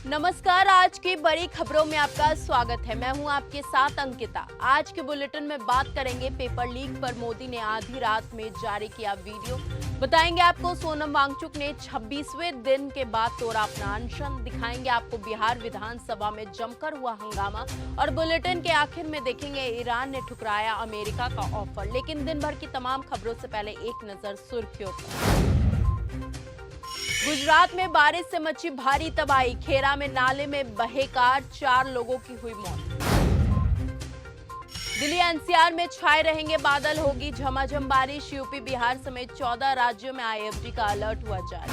नमस्कार। आज की बड़ी खबरों में आपका स्वागत है। मैं हूं आपके साथ अंकिता। आज के बुलेटिन में बात करेंगे पेपर लीक पर मोदी ने आधी रात में जारी किया वीडियो। बताएंगे आपको सोनम वांगचुक ने 26वें दिन के बाद तोड़ा अपना अनशन। दिखाएंगे आपको बिहार विधानसभा में जमकर हुआ हंगामा और बुलेटिन के आखिर में देखेंगे ईरान ने ठुकराया अमेरिका का ऑफर। लेकिन दिन भर की तमाम खबरों से पहले एक नजर सुर्खियों पर। गुजरात में बारिश से मची भारी तबाही। खेरा में नाले में बहे कार, 4 लोगों की हुई मौत। दिल्ली एनसीआर में छाए रहेंगे बादल, होगी झमाझम बारिश। यूपी बिहार समेत 14 राज्यों में आईएमडी का अलर्ट हुआ जारी।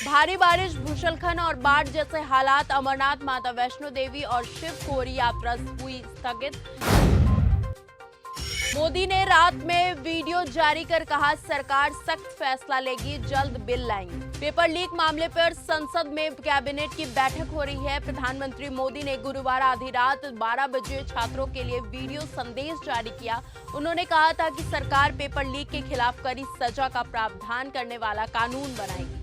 भारी बारिश, भूस्खलन और बाढ़ जैसे हालात। अमरनाथ, माता वैष्णो देवी और शिव खोरी यात्रा हुई स्थगित। मोदी ने रात में वीडियो जारी कर कहा, सरकार सख्त फैसला लेगी, जल्द बिल लाएंगे। पेपर लीक मामले पर संसद में कैबिनेट की बैठक हो रही है। प्रधानमंत्री मोदी ने गुरुवार आधी रात 12 बजे छात्रों के लिए वीडियो संदेश जारी किया। उन्होंने कहा था कि सरकार पेपर लीक के खिलाफ कड़ी सजा का प्रावधान करने वाला कानून बनाएगी।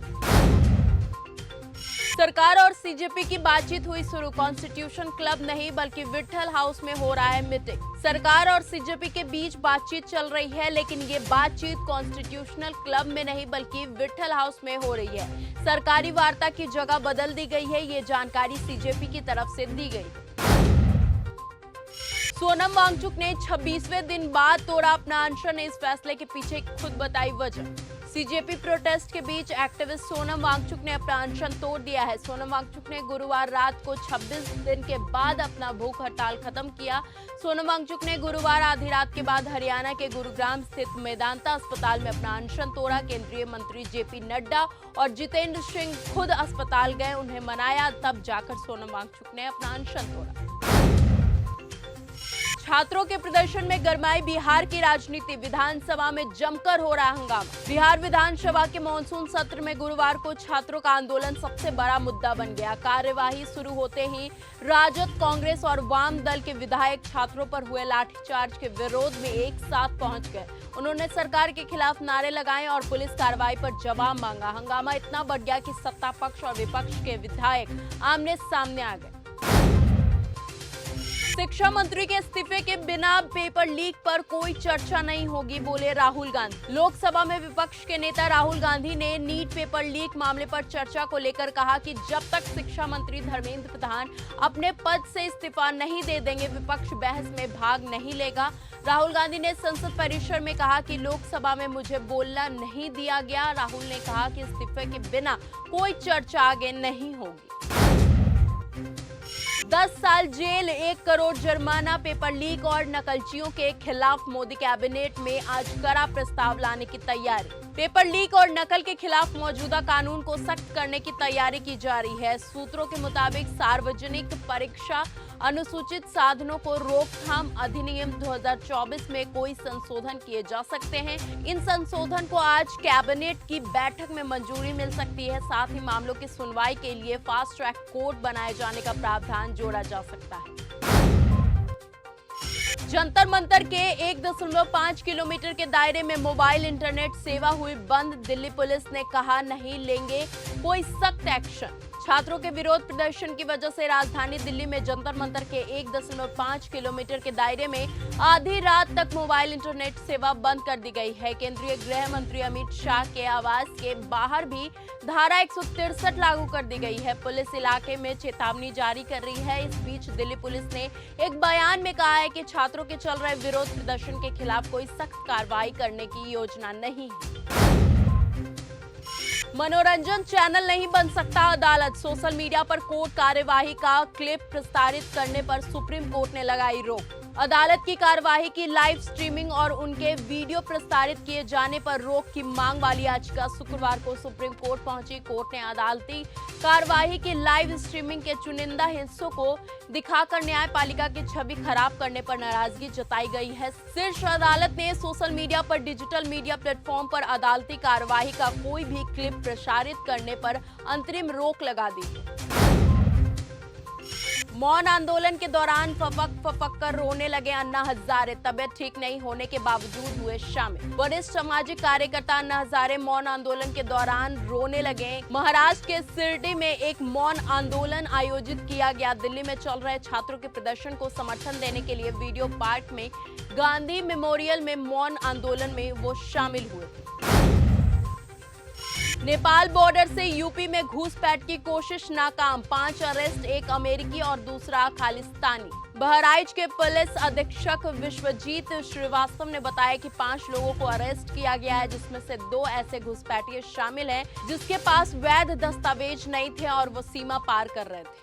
सरकार और सीजेपी की बातचीत हुई शुरू। कॉन्स्टिट्यूशन क्लब नहीं बल्कि विट्ठल हाउस में हो रहा है मीटिंग। सरकार और सीजेपी के बीच बातचीत चल रही है, लेकिन ये बातचीत कॉन्स्टिट्यूशनल क्लब में नहीं बल्कि विट्ठल हाउस में हो रही है। सरकारी वार्ता की जगह बदल दी गई है, ये जानकारी सीजेपी की तरफ से दी गई। सोनम वांगचुक ने 26वें दिन बाद तोड़ा अपना अनशन। इस फैसले के पीछे खुद बताई वजह। सीजेपी प्रोटेस्ट के बीच एक्टिविस्ट सोनम वांगचुक ने अपना अनशन तोड़ दिया है। सोनम वांगचुक ने गुरुवार रात को 26 दिन के बाद अपना भूख हड़ताल खत्म किया। सोनम वांगचुक ने गुरुवार आधी रात के बाद हरियाणा के गुरुग्राम स्थित मेदांता अस्पताल में अपना अनशन तोड़ा। केंद्रीय मंत्री जेपी नड्डा और जितेंद्र सिंह खुद अस्पताल गए, उन्हें मनाया, तब जाकर सोनम वांगचुक ने अपना अनशन तोड़ा। छात्रों के प्रदर्शन में गरमाई बिहार की राजनीति। विधानसभा में जमकर हो रहा हंगामा। बिहार विधानसभा के मानसून सत्र में गुरुवार को छात्रों का आंदोलन सबसे बड़ा मुद्दा बन गया। कार्यवाही शुरू होते ही राजद, कांग्रेस और वाम दल के विधायक छात्रों पर हुए लाठीचार्ज के विरोध में एक साथ पहुंच गए। उन्होंने सरकार के खिलाफ नारे लगाए और पुलिस कार्रवाई पर जवाब मांगा। हंगामा इतना बढ़ गया कि सत्ता पक्ष और विपक्ष के विधायक आमने सामने आ गए। शिक्षा मंत्री के इस्तीफे के बिना पेपर लीक पर कोई चर्चा नहीं होगी, बोले राहुल गांधी। लोकसभा में विपक्ष के नेता राहुल गांधी ने नीट पेपर लीक मामले पर चर्चा को लेकर कहा कि जब तक शिक्षा मंत्री धर्मेंद्र प्रधान अपने पद से इस्तीफा नहीं दे देंगे, विपक्ष बहस में भाग नहीं लेगा। राहुल गांधी ने संसद परिसर में कहा कि लोकसभा में मुझे बोलना नहीं दिया गया। राहुल ने कहा कि इस्तीफे के बिना कोई चर्चा आगे नहीं होगी। 10 साल जेल, 1 करोड़ जुर्माना। पेपर लीक और नकलचियों के खिलाफ मोदी कैबिनेट में आज कड़ा प्रस्ताव लाने की तैयारी। पेपर लीक और नकल के खिलाफ मौजूदा कानून को सख्त करने की तैयारी की जा रही है। सूत्रों के मुताबिक सार्वजनिक परीक्षा अनुसूचित साधनों को रोकथाम अधिनियम 2024 में कोई संशोधन किए जा सकते हैं। इन संशोधन को आज कैबिनेट की बैठक में मंजूरी मिल सकती है। साथ ही मामलों की सुनवाई के लिए फास्ट ट्रैक कोर्ट बनाए जाने का प्रावधान जोड़ा जा सकता है। जंतर मंतर के 1.5 किलोमीटर के दायरे में मोबाइल इंटरनेट सेवा हुई बंद। दिल्ली पुलिस ने कहा, नहीं लेंगे कोई सख्त एक्शन। छात्रों के विरोध प्रदर्शन की वजह से राजधानी दिल्ली में जंतर मंतर के 1.5 किलोमीटर के दायरे में आधी रात तक मोबाइल इंटरनेट सेवा बंद कर दी गई है। केंद्रीय गृह मंत्री अमित शाह के आवास के बाहर भी धारा 163 लागू कर दी गई है। पुलिस इलाके में चेतावनी जारी कर रही है। इस बीच दिल्ली पुलिस ने एक बयान में कहा है कि छात्रों के चल रहे विरोध प्रदर्शन के खिलाफ कोई सख्त कार्रवाई करने की योजना नहीं है। मनोरंजन चैनल नहीं बन सकता अदालत। सोशल मीडिया पर कोर्ट कार्यवाही का क्लिप प्रसारित करने पर सुप्रीम कोर्ट ने लगाई रोक। अदालत की कार्यवाही की लाइव स्ट्रीमिंग और उनके वीडियो प्रसारित किए जाने पर रोक की मांग वाली याचिका शुक्रवार को सुप्रीम कोर्ट पहुंची। कोर्ट ने अदालती कार्यवाही की लाइव स्ट्रीमिंग के चुनिंदा हिस्सों को दिखाकर न्यायपालिका की छवि खराब करने पर नाराजगी जताई गई है। शीर्ष अदालत ने सोशल मीडिया पर डिजिटल मीडिया प्लेटफॉर्म पर अदालती कार्यवाही का कोई भी क्लिप प्रसारित करने पर अंतरिम रोक लगा दी। मौन आंदोलन के दौरान फपक कर रोने लगे अन्ना हजारे, तबियत ठीक नहीं होने के बावजूद हुए शामिल। वरिष्ठ सामाजिक कार्यकर्ता अन्ना हजारे मौन आंदोलन के दौरान रोने लगे। महाराष्ट्र के सिरडी में एक मौन आंदोलन आयोजित किया गया। दिल्ली में चल रहे छात्रों के प्रदर्शन को समर्थन देने के लिए वीडियो पार्क में गांधी मेमोरियल में मौन आंदोलन में वो शामिल हुए। नेपाल बॉर्डर से यूपी में घुसपैठ की कोशिश नाकाम, 5 अरेस्ट, एक अमेरिकी और दूसरा खालिस्तानी। बहराइच के पुलिस अधीक्षक विश्वजीत श्रीवास्तव ने बताया कि 5 लोगों को अरेस्ट किया गया है, जिसमें से 2 ऐसे घुसपैठिए शामिल हैं जिसके पास वैध दस्तावेज नहीं थे और वो सीमा पार कर रहे थे।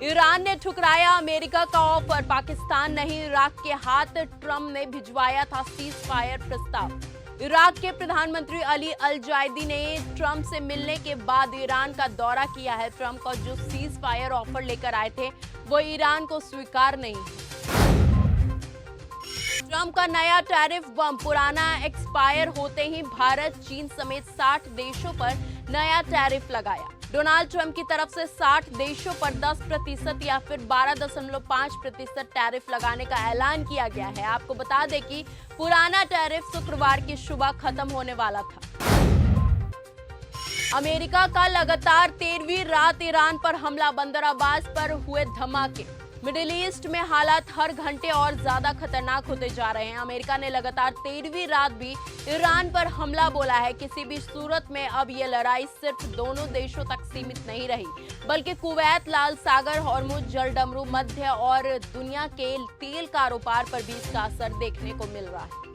ईरान ने ठुकराया अमेरिका का ऑफर, पाकिस्तान नहीं इराक के हाथ ट्रंप ने भिजवाया था सीज फायर प्रस्ताव। इराक के प्रधानमंत्री अली अल जायदी ने ट्रंप से मिलने के बाद ईरान का दौरा किया है। ट्रंप का जो सीज फायर ऑफर लेकर आए थे वो ईरान को स्वीकार नहीं। ट्रंप का नया टैरिफ बम, पुराना एक्सपायर होते ही भारत, चीन समेत 60 देशों पर नया टैरिफ लगाया। डोनाल्ड ट्रंप की तरफ से 60 देशों पर 10% या फिर 12.5% टैरिफ लगाने का ऐलान किया गया है। आपको बता दें कि पुराना टैरिफ शुक्रवार की सुबह खत्म होने वाला था। अमेरिका का लगातार 13वीं रात ईरान पर हमला, बंदरअब्बास पर हुए धमाके। मिडिल ईस्ट में हालात हर घंटे और ज्यादा खतरनाक होते जा रहे हैं। अमेरिका ने लगातार 13वीं रात भी ईरान पर हमला बोला है। किसी भी सूरत में अब ये लड़ाई सिर्फ दोनों देशों तक सीमित नहीं रही, बल्कि कुवैत, लाल सागर, हॉर्मुज, जलडमरू, मध्य और दुनिया के तेल कारोबार पर भी इसका असर देखने को मिल रहा है।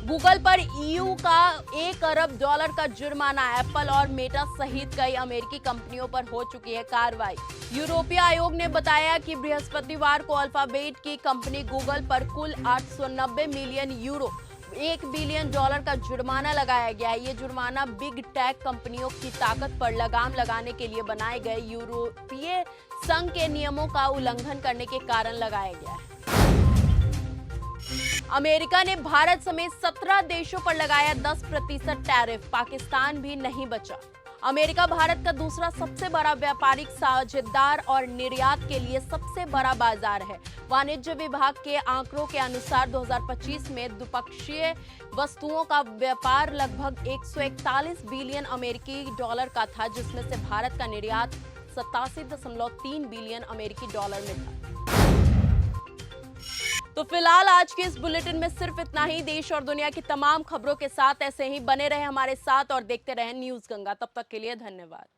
गूगल पर ईयू का $1 अरब का जुर्माना, एप्पल और मेटा सहित कई अमेरिकी कंपनियों पर हो चुकी है कार्रवाई। यूरोपीय आयोग ने बताया कि बृहस्पतिवार को अल्फाबेट की कंपनी गूगल पर कुल 890 मिलियन यूरो, $1 बिलियन का जुर्माना लगाया गया है। ये जुर्माना बिग टेक कंपनियों की ताकत पर लगाम लगाने के लिए बनाए गए यूरोपीय संघ के नियमों का उल्लंघन करने के कारण लगाया गया है। अमेरिका ने भारत समेत 17 देशों पर लगाया 10% टैरिफ, पाकिस्तान भी नहीं बचा। अमेरिका भारत का दूसरा सबसे बड़ा व्यापारिक साझेदार और निर्यात के लिए सबसे बड़ा बाजार है। वाणिज्य विभाग के आंकड़ों के अनुसार 2025 में द्विपक्षीय वस्तुओं का व्यापार लगभग 141 बिलियन अमेरिकी डॉलर का था, जिसमें से भारत का निर्यात 87.3 बिलियन अमेरिकी डॉलर में था। तो फिलहाल आज के इस बुलेटिन में सिर्फ इतना ही। देश और दुनिया की तमाम खबरों के साथ ऐसे ही बने रहे हमारे साथ और देखते रहे न्यूज़ गंगा। तब तक के लिए धन्यवाद।